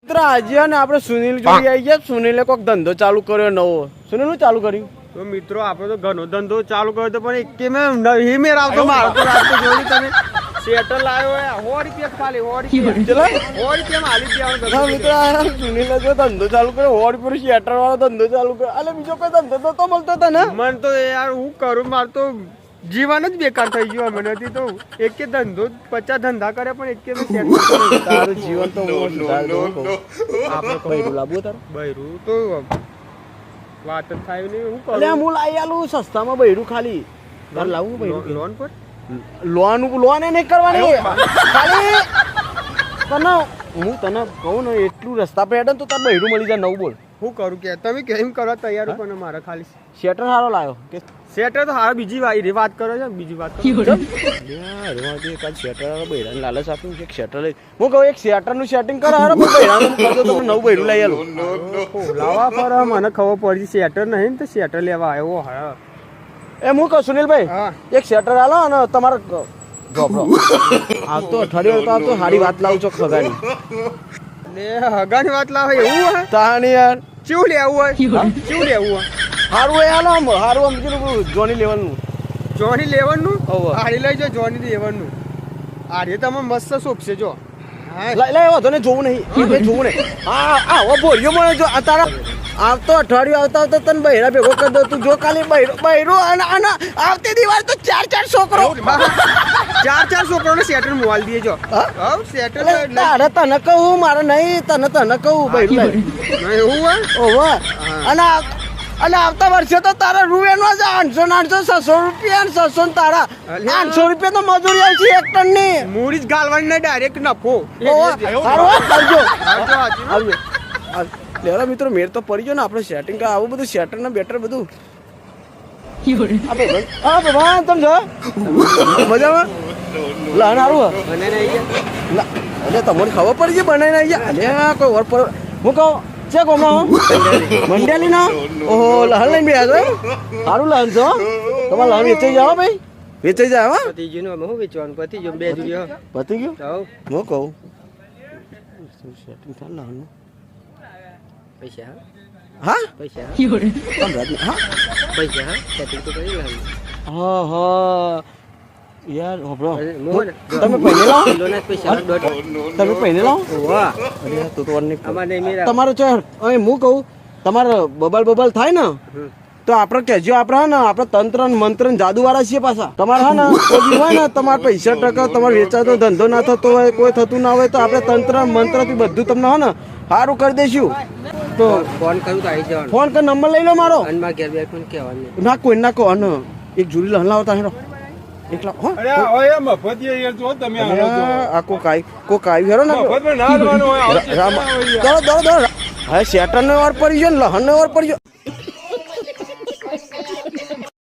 મિત્ર આજે ને આપણે સુનિલ જોઈ આવી ગયા. સુનિલે કોઈક ધંધો ચાલુ કર્યો નવો. સુનિલ નું ચાલુ કર્યું? તો મિત્રો આપણે તો ઘણો ધંધો ચાલુ કર્યો તો પણ એકે મેં નહીં મેર આવતો મારો તો રાત જોઈ તમે સેટર લાવ્યો હે 100 રૂપિયા ખાલી 100 રૂપિયા 100 રૂપિયા માં આલી દેવાનો. હા મિત્ર સુનિલે જો ધંધો ચાલુ કર્યો 100 રૂપિયા શેટર વાળો ધંધો ચાલુ કર્યો. અલે બીજો કોઈ ધંધો તો મળતો હતો ને. મને તો યાર હું કરું માર તો જીવન જ બેકાર થઈ ગયું મને તો એકે ધંધો 50 ધંધા કરે પણ એકે મેં સેટ તારું જીવન તો આપણે બૈરું લાવવું તારું બૈરું તો વાત જ થાય નહીં હું અલે કરું હું લાવી આલું સસ્તામાં બૈરું ખાલી તાર લાવવું બૈરું લોન પર લોન એ નહીં કરવાની ખાલી તને હું તને કહું ને એટલું રસ્તા પર હેડે તો તાર બૈરું મળી જાય નવું. બોલ હું કરું કે તમે કેમ કરવા તૈયાર હો પણ મારા ખાલી શેટર સારો લાવ્યો કે સેટર તો હારા બીજી વાત કરો છો બીજી વાત કરો શેટર બૈરાને લાલચ આપ્યું કે શેટર લઈ હું કહું એક શેટર નું સેટિંગ કરો હારો બૈરાનું કરતો તો નવું બૈરું લઈ આલું લાવા પર મને ખબર પડી સેટર નહીં તો સેટર લેવા આવ્યો હા એ હું કહું સુનિલભાઈ હા એક શેટર આલો અને તમારે ગોબરો આવતો અઠવાડિયે આવતો સારી વાત લાવું છો ખગાડી ને હગાની વાત લાવે એવું હે તાણી યાર ચેવું લેવું હોય ચેવું લેવું હોય હારું એ હાલો આમ હારું આમ કીધું જોની લેવાનું જોની લેવાનું હોવે. આડી લઈ જો જોની લેવાનું આડી તમે મસ્ત શોભશે જો હા લઈ લે વાંધો ને જોવું નહીં એ જોવું નહીં હા આવો બોલ્યો મને જો આ તારા આવતો અઠવાડિયું આવતા આવતા તને બૈરા ભેગો કરી દો તું જો ખાલી બૈરો અને આવતી દિવાળ તો ચાર છોકરો ચાર છોકરાને સેટર મોવાલ દઈએ જો હા? હા સેટર તારે તને કહું મારે નહીં તને કહું બૈરું લઈ એવું હોય ઓહો અને આવતા વર્ષે તો તારા રૂપિયાનો જ 800 600 રૂપિયા ને 600 ને તારા 800 રૂપિયા તો મજૂરી આવી છે એક ટન ની મૂડી જ ગાલવાની ને ડાયરેક્ટ નફો આવજો લેવડા મિત્રો મેર તો પડી ગયો ને આપણે સેટિંગ આવું બધું સેટર ને બેટર બધું હા ભગવાન તમે જો મજામાં લહણ હારું મને નહીં અરે તમને ખબર પડી છે બનાવીને આવી ગયા અરે કોઈ વર પર હું કહું છે ગોમાં મંડેલી ના ઓહો લહણ લઈને બેઠા છો સારું લહણ છો તમારે લહણ વેચાઈ જાવ ભાઈ વેચાઈ જાય હા પતિજી નું હું વેચવાનું પતિજી બે જોયો પતી ગયું તો હું કહું સેટિંગ થાય લહણનું પૈસા હા પૈસા હા પૈસા સેટિંગ તો કરી લેવાનું હા હા યાર હોબળો મોહન તમે પહેલે લાવો લોના પૈસા દોઢ તમે પહેલે લાવો વાહ અરે તું તો અમને અમારે મેરા તમારો છે અહીં હું કહું તમારે બબલ થાય ને તો આપણે કહેજો આપણે ને આપણે તંત્ર ને મંત્ર ને જાદુ વાળા છીએ પાછા તમારે હા ને કોઈ બી હોય ને તમારે પૈસા ટકા તમારે વેચાતો ધંધો ના થતો હોય કોઈ થતું ના હોય તો આપણે તંત્ર મંત્ર થી બધું તમને હો ને સારું કરી દઈશું તો ફોન કરું તો આવી જવાનું ફોન કર નંબર લઈ લો મારો અનમાં ઘેર બે ફોન કહેવાનું ના કોઈ ના કહો અને એક જુડી લહણ લાવતા હેરો એકલા હો અરે ઓય મફત યાર જો તમે આવો છો આ કોઈ હેરો ને મફત માં ના લેવાનું હોય આવશે દોડો હવે શેટર નો વાર પડી ગયો ને લહણ નો વાર પડી ગયો